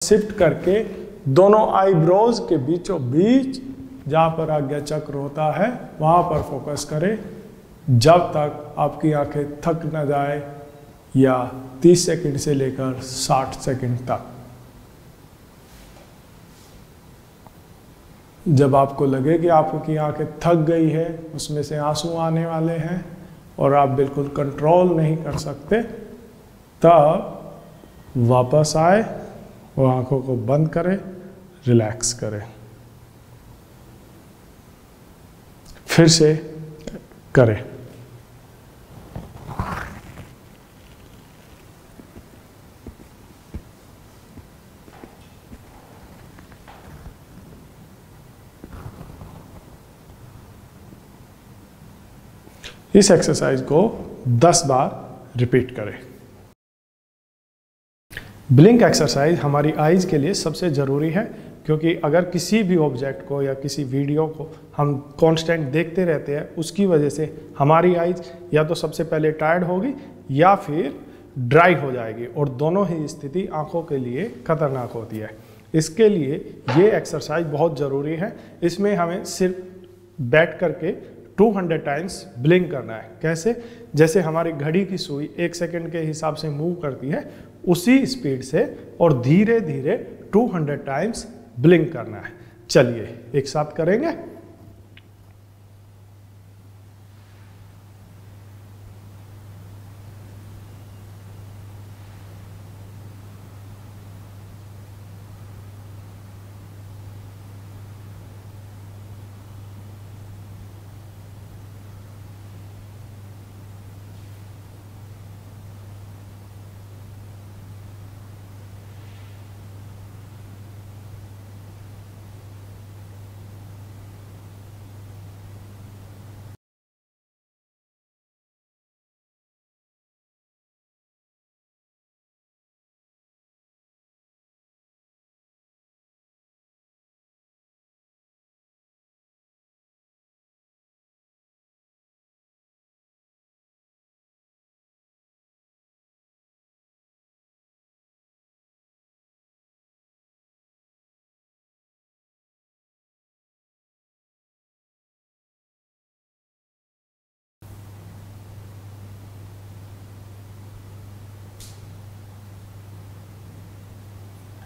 Shift करके दोनों eyebrows के बीचों बीच जहाँ पर आज्ञा चक्र होता है वहाँ पर फोकस करें जब तक आपकी आंखें थक न जाए, या 30 सेकंड से लेकर 60 सेकंड तक। जब आपको लगे कि आपकी आंखें थक गई है, उसमें से आंसू आने वाले हैं और आप बिल्कुल कंट्रोल नहीं कर सकते, तब वापस आए और आंखों को बंद करें, रिलैक्स करें, फिर से करें। इस एक्सरसाइज को 10 बार रिपीट करें। ब्लिंक एक्सरसाइज हमारी आईज के लिए सबसे ज़रूरी है, क्योंकि अगर किसी भी ऑब्जेक्ट को या किसी वीडियो को हम कांस्टेंट देखते रहते हैं, उसकी वजह से हमारी आईज या तो सबसे पहले टायर्ड होगी या फिर ड्राई हो जाएगी, और दोनों ही स्थिति आंखों के लिए खतरनाक होती है। इसके लिए ये एक्सरसाइज बहुत ज़रूरी है। इसमें हमें सिर्फ बैठ करके 200 टाइम्स ब्लिंक करना है। कैसे? जैसे हमारी घड़ी की सुई 1 सेकंड के हिसाब से मूव करती है, उसी स्पीड से और धीरे धीरे 200 टाइम्स ब्लिंक करना है। चलिए एक साथ करेंगे।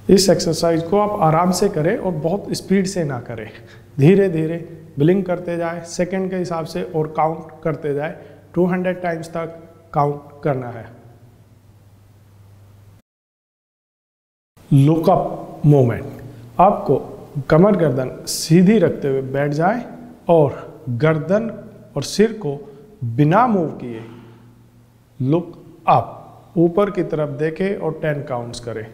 इस एक्सरसाइज को आप आराम से करें और बहुत स्पीड से ना करें। धीरे धीरे ब्लिंक करते जाए सेकंड के हिसाब से और काउंट करते जाए। 200 टाइम्स तक काउंट करना है। Lookup movement. आपको कमर गर्दन सीधी रखते हुए बैठ जाए और गर्दन और सिर को बिना मूव किए लुक अप, ऊपर की तरफ देखें और 10 काउंट्स करें।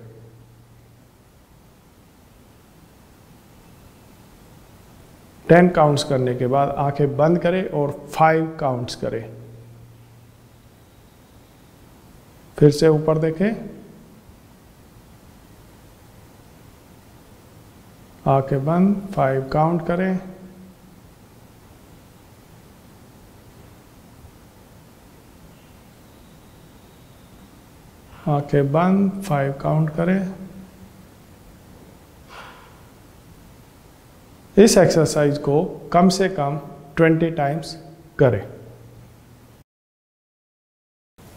टेन काउंट्स करने के बाद आंखें बंद करें और 5 काउंट्स करें। फिर से ऊपर देखें, आंखें बंद, 5 काउंट करें। आंखें बंद, 5 काउंट करें। इस एक्सरसाइज को कम से कम 20 टाइम्स करें।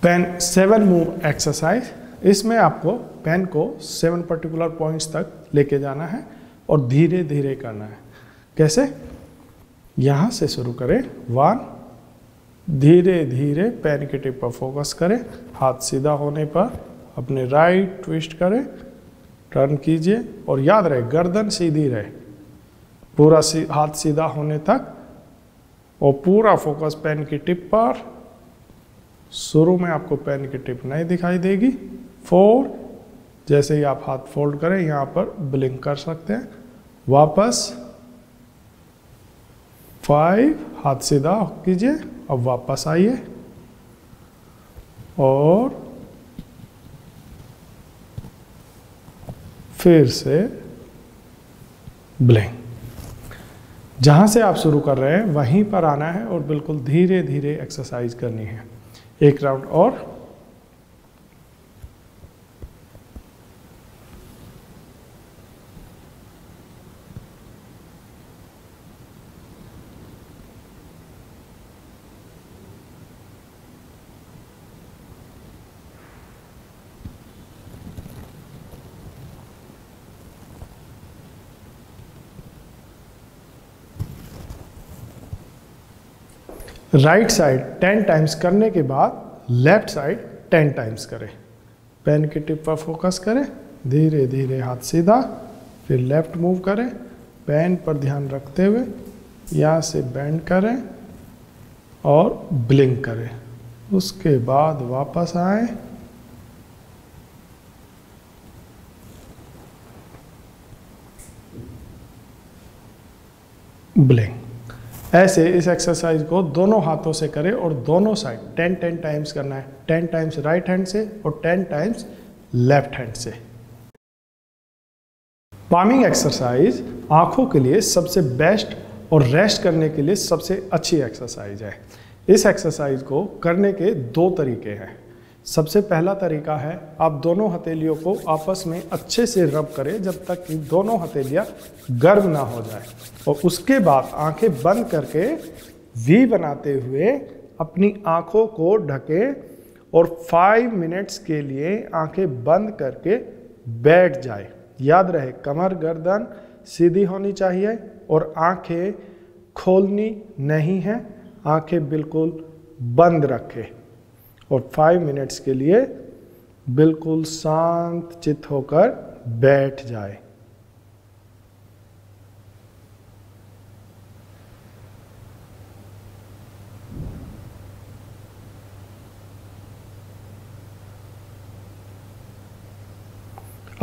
Pen 7 move exercise. इसमें आपको पेन को 7 पर्टिकुलर पॉइंट्स तक लेके जाना है और धीरे धीरे करना है। कैसे? यहाँ से शुरू करें 1, धीरे धीरे पेन के टिप पर फोकस करें, हाथ सीधा होने पर अपने राइट ट्विस्ट करें, टर्न कीजिए और याद रहे गर्दन सीधी रहे, पूरा हाथ सीधा होने तक, और पूरा फोकस पेन की टिप पर। शुरू में आपको पेन की टिप नहीं दिखाई देगी। 4, जैसे ही आप हाथ फोल्ड करें यहाँ पर ब्लिंक कर सकते हैं। वापस 5, हाथ सीधा कीजिए, अब वापस आइए और फिर से ब्लिंक। जहाँ से आप शुरू कर रहे हैं वहीं पर आना है और बिल्कुल धीरे धीरे एक्सरसाइज करनी है। एक राउंड और। राइट साइड 10 टाइम्स करने के बाद लेफ्ट साइड 10 टाइम्स करें। पेन की टिप पर फोकस करें, धीरे धीरे हाथ सीधा, फिर लेफ्ट मूव करें, पेन पर ध्यान रखते हुए यहाँ से बेंड करें और ब्लिंक करें। उसके बाद वापस आए, ब्लिंक। ऐसे इस एक्सरसाइज को दोनों हाथों से करें और दोनों साइड 10 टाइम्स करना है। 10 टाइम्स राइट हैंड से और 10 टाइम्स लेफ्ट हैंड से। पामिंग एक्सरसाइज आंखों के लिए सबसे बेस्ट और रेस्ट करने के लिए सबसे अच्छी एक्सरसाइज है। इस एक्सरसाइज को करने के 2 तरीके हैं। सबसे पहला तरीका है, आप दोनों हथेलियों को आपस में अच्छे से रब करें जब तक कि दोनों हथेलियां गर्म ना हो जाए, और उसके बाद आंखें बंद करके वी बनाते हुए अपनी आंखों को ढकें और 5 मिनट्स के लिए आंखें बंद करके बैठ जाए। याद रहे, कमर गर्दन सीधी होनी चाहिए और आंखें खोलनी नहीं है, आंखें बिल्कुल बंद रखें और 5 मिनट्स के लिए बिल्कुल शांत चित्त होकर बैठ जाए।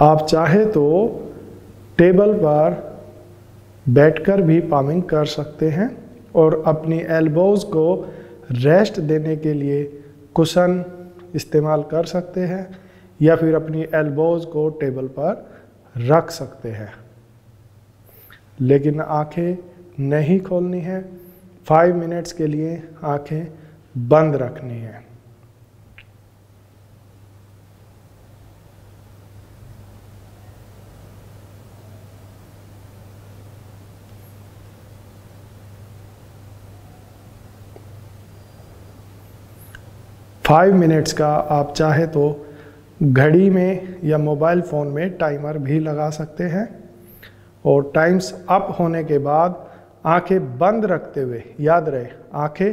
आप चाहे तो टेबल पर बैठकर भी पामिंग कर सकते हैं और अपनी एल्बोज को रेस्ट देने के लिए कुशन इस्तेमाल कर सकते हैं, या फिर अपनी एल्बोज को टेबल पर रख सकते हैं, लेकिन आंखें नहीं खोलनी है। 5 मिनट्स के लिए आंखें बंद रखनी है। फाइव मिनट्स का आप चाहे तो घड़ी में या मोबाइल फ़ोन में टाइमर भी लगा सकते हैं, और टाइम्स अप होने के बाद आंखें बंद रखते हुए, याद रहे आंखें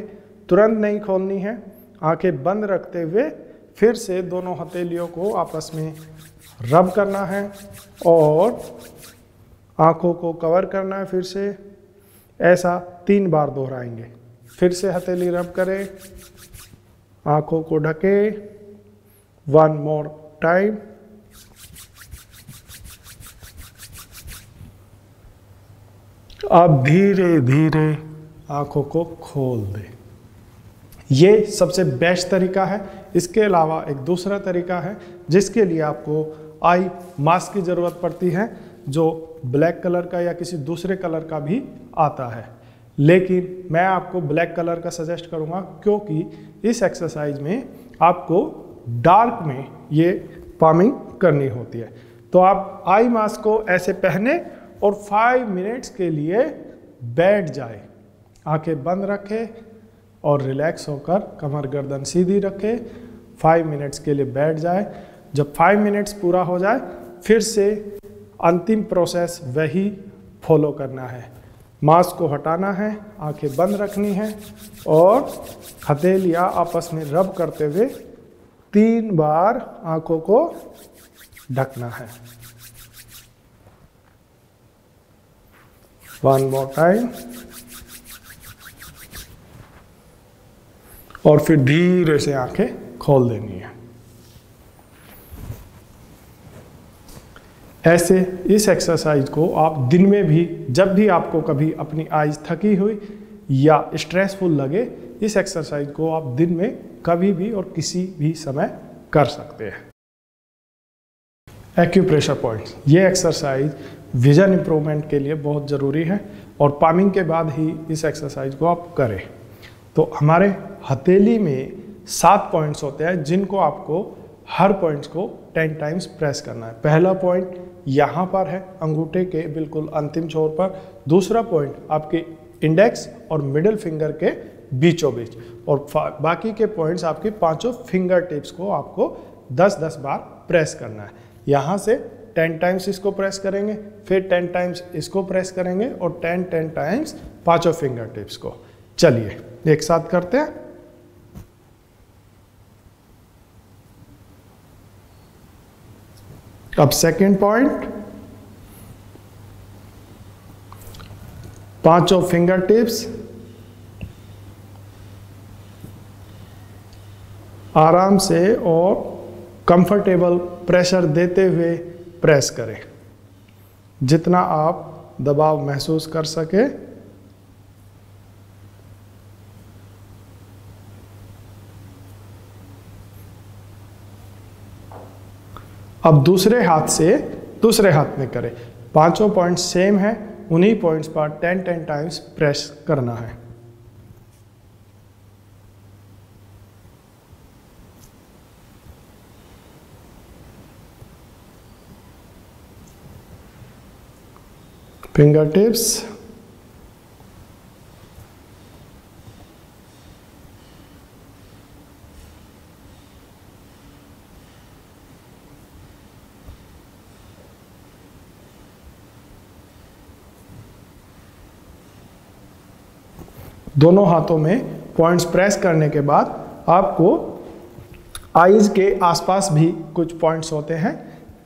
तुरंत नहीं खोलनी है, आंखें बंद रखते हुए फिर से दोनों हथेलियों को आपस में रब करना है और आंखों को कवर करना है। फिर से ऐसा 3 बार दोहराएंगे। फिर से हथेली रब करें, आंखों को ढके, 1 मोर टाइम। अब धीरे धीरे आंखों को खोल दें। ये सबसे बेस्ट तरीका है। इसके अलावा एक दूसरा तरीका है जिसके लिए आपको आई मास्क की ज़रूरत पड़ती है, जो ब्लैक कलर का या किसी दूसरे कलर का भी आता है, लेकिन मैं आपको ब्लैक कलर का सजेस्ट करूंगा क्योंकि इस एक्सरसाइज में आपको डार्क में ये पामिंग करनी होती है। तो आप आई मास्क को ऐसे पहने और 5 मिनट्स के लिए बैठ जाए, आंखें बंद रखें और रिलैक्स होकर कमर गर्दन सीधी रखें। 5 मिनट्स के लिए बैठ जाए। जब 5 मिनट्स पूरा हो जाए फिर से अंतिम प्रोसेस वही फॉलो करना है। मास्क को हटाना है, आंखें बंद रखनी है और हथेलियां आपस में रब करते हुए 3 बार आंखों को ढकना है। 1 मोर टाइम। और फिर धीरे से आंखें खोल देनी है। ऐसे इस एक्सरसाइज को आप दिन में भी, जब भी आपको कभी अपनी आईज थकी हुई या स्ट्रेसफुल लगे, इस एक्सरसाइज को आप दिन में कभी भी और किसी भी समय कर सकते हैं। एक्यूप्रेशर पॉइंट्स, ये एक्सरसाइज विजन इंप्रूवमेंट के लिए बहुत ज़रूरी है और पामिंग के बाद ही इस एक्सरसाइज को आप करें। तो हमारे हथेली में 7 पॉइंट्स होते हैं जिनको आपको हर पॉइंट्स को 10 टाइम्स प्रेस करना है। पहला पॉइंट यहाँ पर है, अंगूठे के बिल्कुल अंतिम छोर पर। दूसरा पॉइंट आपके इंडेक्स और मिडिल फिंगर के बीचों बीच, और बाकी के पॉइंट्स आपके 5 फिंगर टिप्स को आपको 10-10 बार प्रेस करना है। यहाँ से 10 टाइम्स इसको प्रेस करेंगे, फिर 10 टाइम्स इसको प्रेस करेंगे और 10 टाइम्स 5 फिंगर टिप्स को। चलिए एक साथ करते हैं। अब सेकेंड पॉइंट, पांचों फिंगर टिप्स आराम से और कंफर्टेबल प्रेशर देते हुए प्रेस करें, जितना आप दबाव महसूस कर सके। अब दूसरे हाथ में करें। पांचों पॉइंट्स सेम है, उन्हीं पॉइंट्स पर 10 टाइम्स प्रेस करना है। फिंगर टिप्स दोनों हाथों में पॉइंट्स प्रेस करने के बाद आपको आईज के आसपास भी कुछ पॉइंट्स होते हैं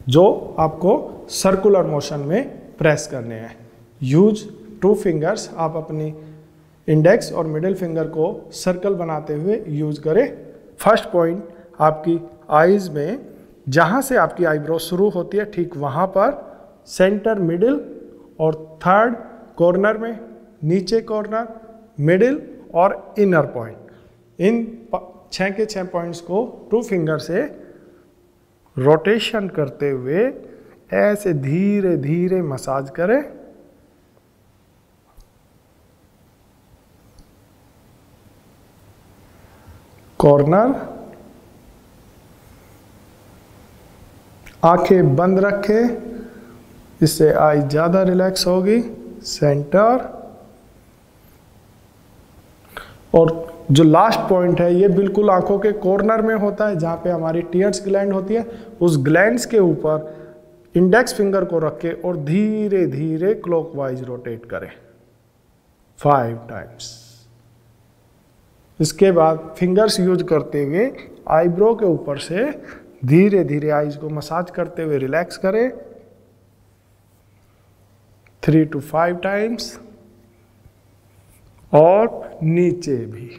जो आपको सर्कुलर मोशन में प्रेस करने हैं। यूज 2 फिंगर्स, आप अपनी इंडेक्स और मिडिल फिंगर को सर्कल बनाते हुए यूज करें। फर्स्ट पॉइंट आपकी आईज में, जहां से आपकी आईब्रो शुरू होती है ठीक वहां पर सेंटर, मिडिल, और थर्ड कॉर्नर में, नीचे कॉर्नर, मिडिल और इनर पॉइंट। इन 6 के 6 पॉइंट्स को 2 फिंगर से रोटेशन करते हुए ऐसे धीरे धीरे मसाज करें। कॉर्नर, आंखें बंद रखें, इससे आई ज्यादा रिलैक्स होगी। सेंटर, और जो लास्ट पॉइंट है ये बिल्कुल आंखों के कॉर्नर में होता है, जहां पे हमारी टीयर्स ग्लैंड होती है। उस ग्लैंड्स के ऊपर इंडेक्स फिंगर को रख के और धीरे धीरे क्लॉकवाइज रोटेट करें 5 टाइम्स। इसके बाद फिंगर्स यूज करते हुए आईब्रो के ऊपर से धीरे धीरे आईज को मसाज करते हुए रिलैक्स करें 3 to 5 टाइम्स, और नीचे भी।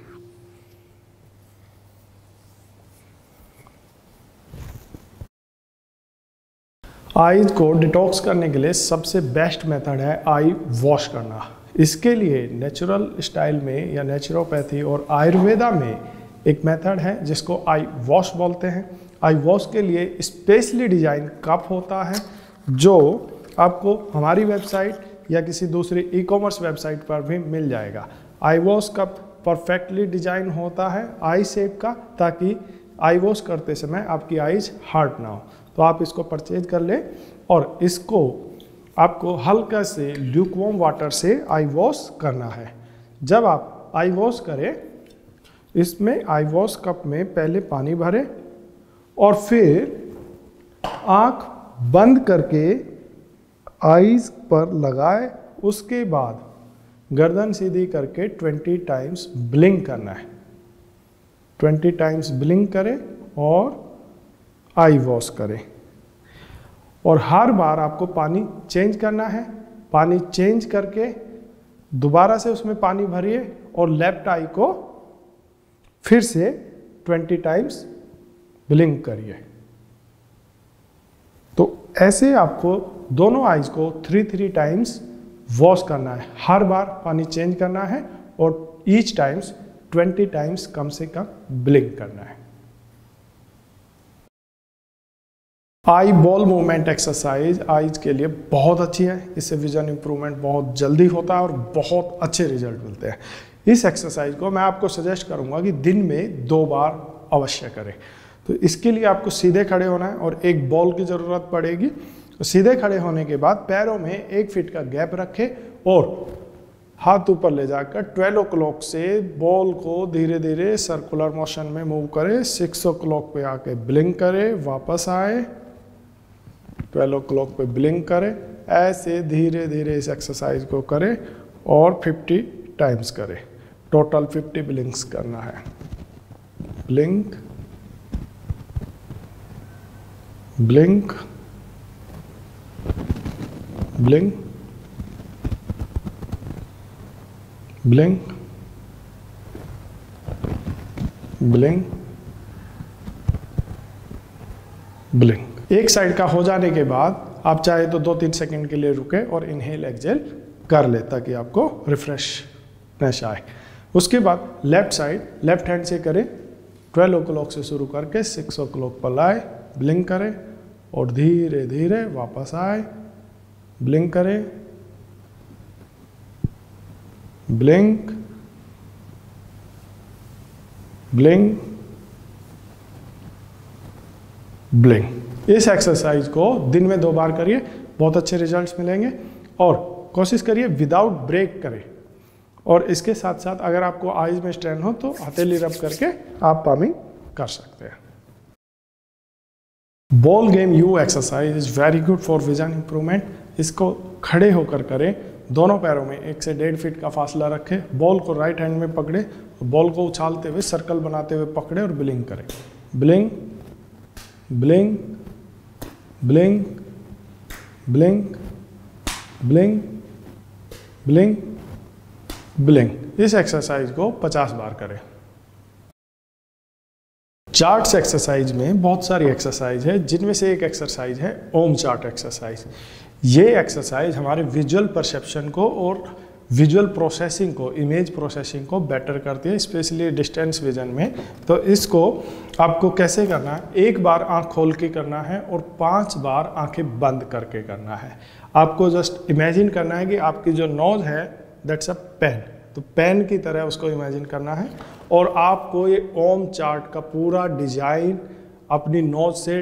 आईज को डिटॉक्स करने के लिए सबसे बेस्ट मेथड है आई वॉश करना। इसके लिए नेचुरल स्टाइल में या नेचुरोपैथी और आयुर्वेदा में एक मेथड है जिसको आई वॉश बोलते हैं। आई वॉश के लिए स्पेशली डिजाइन कप होता है जो आपको हमारी वेबसाइट या किसी दूसरी ई-कॉमर्स वेबसाइट पर भी मिल जाएगा। आई वॉश कप परफेक्टली डिजाइन होता है आई शेप का, ताकि आई वॉश करते समय आपकी आईज हार्ड ना हो। तो आप इसको परचेज कर ले और इसको आपको हल्का से ल्यूकवार्म वाटर से आई वॉश करना है। जब आप आई वॉश करें, इसमें आई वॉश कप में पहले पानी भरें और फिर आँख बंद करके आईज पर लगाए। उसके बाद गर्दन सीधी करके 20 टाइम्स ब्लिंक करना है। 20 टाइम्स ब्लिंक करें और आई वॉश करें। और हर बार आपको पानी चेंज करना है। पानी चेंज करके दोबारा से उसमें पानी भरिए और लेफ्ट आई को फिर से 20 टाइम्स ब्लिंक करिए। तो ऐसे आपको दोनों आईज को 3 टाइम्स वॉश करना है। हर बार पानी चेंज करना है और ईच टाइम्स 20 टाइम्स कम से कम ब्लिंक करना है। Eye ball movement exercise eyes के लिए बहुत अच्छी है। इससे विजन इंप्रूवमेंट बहुत जल्दी होता है और बहुत अच्छे रिजल्ट मिलते हैं। इस एक्सरसाइज को मैं आपको सजेस्ट करूंगा कि दिन में 2 बार अवश्य करें। तो इसके लिए आपको सीधे खड़े होना है और एक बॉल की ज़रूरत पड़ेगी। तो सीधे खड़े होने के बाद पैरों में 1 फीट का गैप रखें और हाथ ऊपर ले जाकर 12 o'clock से बॉल को धीरे धीरे सर्कुलर मोशन में मूव करें। 6 o'clock पे आके ब्लिंक करें, वापस आए, 12 o'clock पे ब्लिंक करें। ऐसे धीरे धीरे इस एक्सरसाइज को करें और 50 टाइम्स करें। टोटल 50 ब्लिंक्स करना है। Blink blink blink blink blink blink. एक साइड का हो जाने के बाद आप चाहे तो 2-3 सेकंड के लिए रुके और इनहेल एक्सहेल कर ले ताकि आपको रिफ्रेशनेस आए। उसके बाद लेफ्ट साइड लेफ्ट हैंड से करें, 12 o'clock से शुरू करके 6 o'clock पर लाए, ब्लिंक करें और धीरे धीरे वापस आए, ब्लिंक करें, ब्लिंक ब्लिंक ब्लिंक। इस एक्सरसाइज को दिन में 2 बार करिए, बहुत अच्छे रिजल्ट्स मिलेंगे। और कोशिश करिए विदाउट ब्रेक करें। और इसके साथ साथ अगर आपको आईज में स्ट्रेन हो तो हथेली रब करके आप पामिंग कर सकते हैं। Ball game you exercise is very good for vision improvement. इसको खड़े होकर करें, दोनों पैरों में 1 से 1.5 फीट का फासला रखें, बॉल को राइट हैंड में पकड़े, बॉल को उछालते हुए सर्कल बनाते हुए पकड़े और ब्लिंक करें। Blink blink blink blink blink blink blink. इस एक्सरसाइज को 50 बार करें। चार्ट्स एक्सरसाइज में बहुत सारी एक्सरसाइज है, जिनमें से एक एक्सरसाइज है ओम चार्ट एक्सरसाइज। ये एक्सरसाइज हमारे विजुअल परसेप्शन को और विजुअल प्रोसेसिंग को, इमेज प्रोसेसिंग को बेटर करती है, स्पेशली डिस्टेंस विजन में। तो इसको आपको कैसे करना है, 1 बार आंख खोल के करना है और 5 बार आंखें बंद करके करना है। आपको जस्ट इमेजिन करना है कि आपकी जो नोज है दैट्स अ पेन, तो पेन की तरह उसको इमेजिन करना है और आपको ये ओम चार्ट का पूरा डिजाइन अपनी नोज से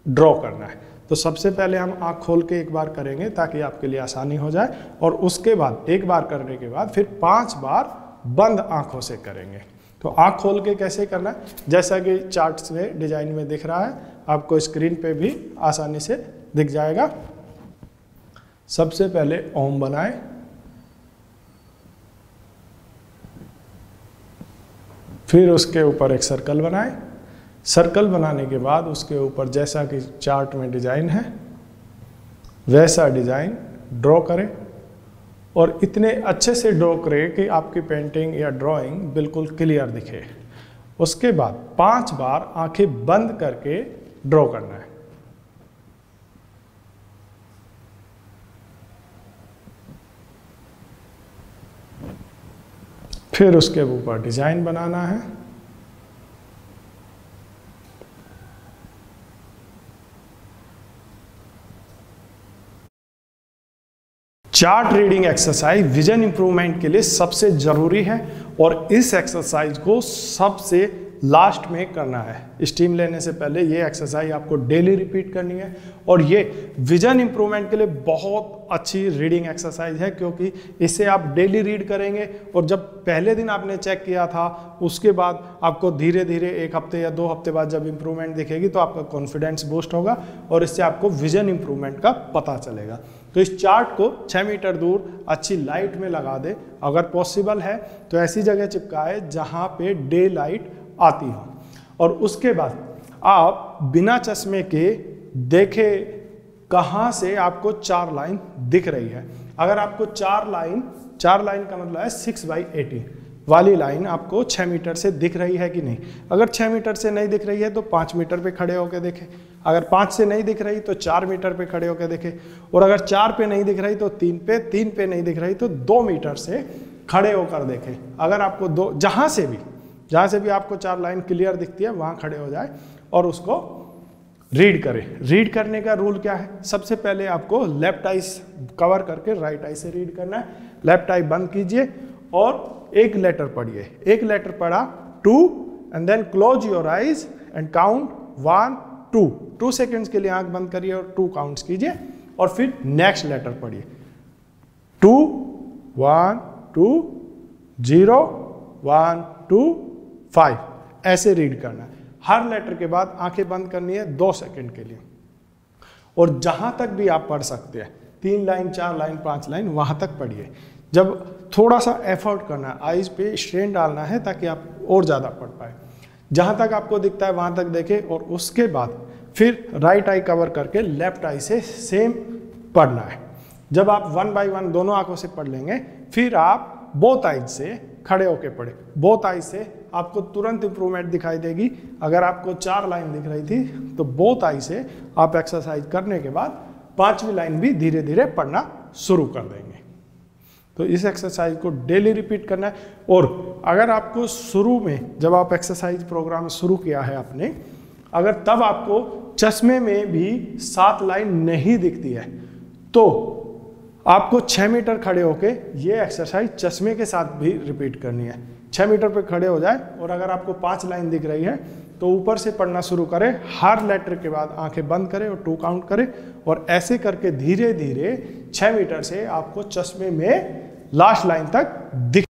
ड्रॉ करना है। तो सबसे पहले हम आँख खोल के 1 बार करेंगे ताकि आपके लिए आसानी हो जाए, और उसके बाद 1 बार करने के बाद फिर 5 बार बंद आँखों से करेंगे। तो आँख खोल के कैसे करना है, जैसा कि चार्ट में डिजाइन में दिख रहा है, आपको स्क्रीन पे भी आसानी से दिख जाएगा। सबसे पहले ओम बनाएं, फिर उसके ऊपर एक सर्कल बनाएं। सर्कल बनाने के बाद उसके ऊपर जैसा कि चार्ट में डिजाइन है वैसा डिजाइन ड्रॉ करें, और इतने अच्छे से ड्रॉ करें कि आपकी पेंटिंग या ड्राइंग बिल्कुल क्लियर दिखे। उसके बाद 5 बार आंखें बंद करके ड्रॉ करना है। फिर उसके ऊपर डिजाइन बनाना है। Chart reading exercise vision improvement के लिए सबसे जरूरी है, और इस एक्सरसाइज को सबसे लास्ट में करना है। स्टीम लेने से पहले ये एक्सरसाइज आपको डेली रिपीट करनी है, और ये विजन इंप्रूवमेंट के लिए बहुत अच्छी रीडिंग एक्सरसाइज है, क्योंकि इससे आप डेली रीड करेंगे, और जब पहले दिन आपने चेक किया था उसके बाद आपको धीरे धीरे 1 हफ्ते या 2 हफ्ते बाद जब इंप्रूवमेंट दिखेगी तो आपका कॉन्फिडेंस बूस्ट होगा, और इससे आपको विजन इंप्रूवमेंट का पता चलेगा। तो इस चार्ट को 6 मीटर दूर अच्छी लाइट में लगा दे, अगर पॉसिबल है तो ऐसी जगह चिपकाए जहाँ पे डे लाइट आती हो, और उसके बाद आप बिना चश्मे के देखे कहाँ से आपको 4 लाइन दिख रही है। अगर आपको 4 लाइन का मतलब है 6/18 वाली लाइन आपको 6 मीटर से दिख रही है कि नहीं। अगर 6 मीटर से नहीं दिख रही है तो 5 मीटर पे खड़े होकर देखें, अगर 5 से नहीं दिख रही तो 4 मीटर पे खड़े होकर देखें, और अगर 4 पे नहीं दिख रही तो 3 पे नहीं दिख रही तो 2 मीटर से खड़े होकर देखें। अगर आपको जहाँ से भी आपको 4 लाइन क्लियर दिखती है वहाँ खड़े हो जाए और उसको रीड करें। रीड करने का रूल क्या है, सबसे पहले आपको लेफ्ट आई कवर करके राइट आई से रीड करना है। लेफ्ट आई बंद कीजिए और एक लेटर पढ़िए। एक लेटर पढ़ा 2 and then close your eyes and count 1 2। 2 seconds के लिए आंख बंद करिए और 2 काउंट्स कीजिए, और फिर नेक्स्ट लेटर पढ़िए 2 1 2 0 1 2 5। ऐसे रीड करना है। हर लेटर के बाद आंखें बंद करनी है 2 सेकंड के लिए, और जहां तक भी आप पढ़ सकते हैं 3 लाइन 4 लाइन 5 लाइन वहां तक पढ़िए। जब थोड़ा सा एफर्ट करना है, आईज पे स्ट्रेन डालना है ताकि आप और ज़्यादा पढ़ पाए। जहाँ तक आपको दिखता है वहाँ तक देखें और उसके बाद फिर राइट आई कवर करके लेफ्ट आई से सेम पढ़ना है। जब आप 1 बाय 1 दोनों आंखों से पढ़ लेंगे, फिर आप बोथ आइज से खड़े होके पढ़े। बोथ आइज से आपको तुरंत इंप्रूवमेंट दिखाई देगी। अगर आपको 4 लाइन दिख रही थी तो बोथ आई से आप एक्सरसाइज करने के बाद 5वीं लाइन भी धीरे धीरे पढ़ना शुरू कर देंगे। तो इस एक्सरसाइज को डेली रिपीट करना है। और अगर आपको शुरू में जब आप एक्सरसाइज प्रोग्राम शुरू किया है आपने, अगर तब आपको चश्मे में भी 7 लाइन नहीं दिखती है तो आपको 6 मीटर खड़े होके ये एक्सरसाइज चश्मे के साथ भी रिपीट करनी है। 6 मीटर पे खड़े हो जाए और अगर आपको 5 लाइन दिख रही है तो ऊपर से पढ़ना शुरू करें, हर लेटर के बाद आंखें बंद करें और 2 काउंट करें और ऐसे करके धीरे धीरे 6 मीटर से आपको चश्मे में लास्ट लाइन तक दिख।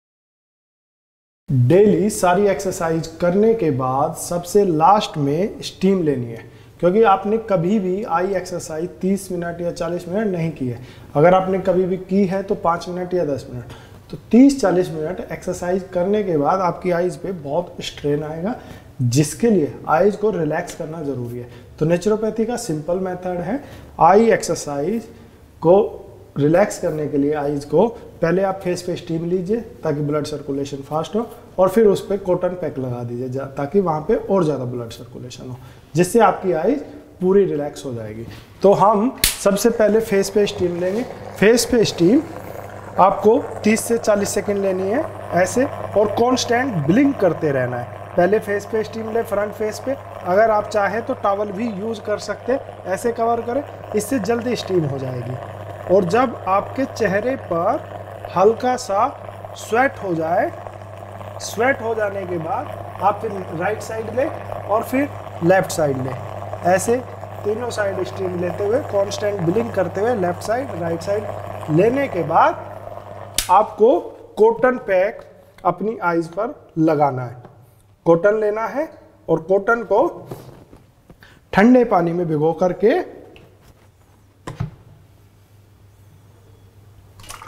डेली सारी एक्सरसाइज करने के बाद सबसे लास्ट में स्टीम लेनी है, क्योंकि आपने कभी भी आई एक्सरसाइज 30 मिनट या 40 मिनट नहीं की है। अगर आपने कभी भी की है तो 5 मिनट या 10 मिनट, तो 30-40 मिनट एक्सरसाइज करने के बाद आपकी आईज पे बहुत स्ट्रेन आएगा, जिसके लिए आईज को रिलैक्स करना ज़रूरी है। तो नेचुरोपैथी का सिंपल मेथड है, आई एक्सरसाइज को रिलैक्स करने के लिए आईज को पहले आप फेस पे स्टीम लीजिए ताकि ब्लड सर्कुलेशन फास्ट हो, और फिर उस पर कॉटन पैक लगा दीजिए ताकि वहाँ पे और ज़्यादा ब्लड सर्कुलेशन हो, जिससे आपकी आईज पूरी रिलैक्स हो जाएगी। तो हम सबसे पहले फेस पे स्टीम लेंगे। फेस पे स्टीम आपको 30 से 40 सेकेंड लेनी है ऐसे, और कॉन्स्टेंट ब्लिंक करते रहना है। पहले फेस पे स्टीम ले, फ्रंट फेस पे। अगर आप चाहे तो टॉवल भी यूज़ कर सकते, ऐसे कवर करें, इससे जल्दी स्टीम हो जाएगी। और जब आपके चेहरे पर हल्का सा स्वेट हो जाए, स्वेट हो जाने के बाद आप फिर राइट साइड ले और फिर लेफ्ट साइड ले, ऐसे तीनों साइड स्टीम लेते हुए कांस्टेंट ब्लिंक करते हुए लेफ्ट साइड राइट साइड लेने के बाद आपको कॉटन पैक अपनी आईज पर लगाना है। कॉटन लेना है और कॉटन को ठंडे पानी में भिगो करके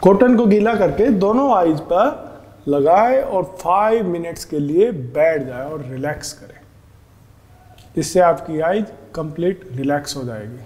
कॉटन को गीला करके दोनों आईज पर लगाए और 5 मिनट्स के लिए बैठ जाए और रिलैक्स करें। इससे आपकी आईज कंप्लीट रिलैक्स हो जाएगी।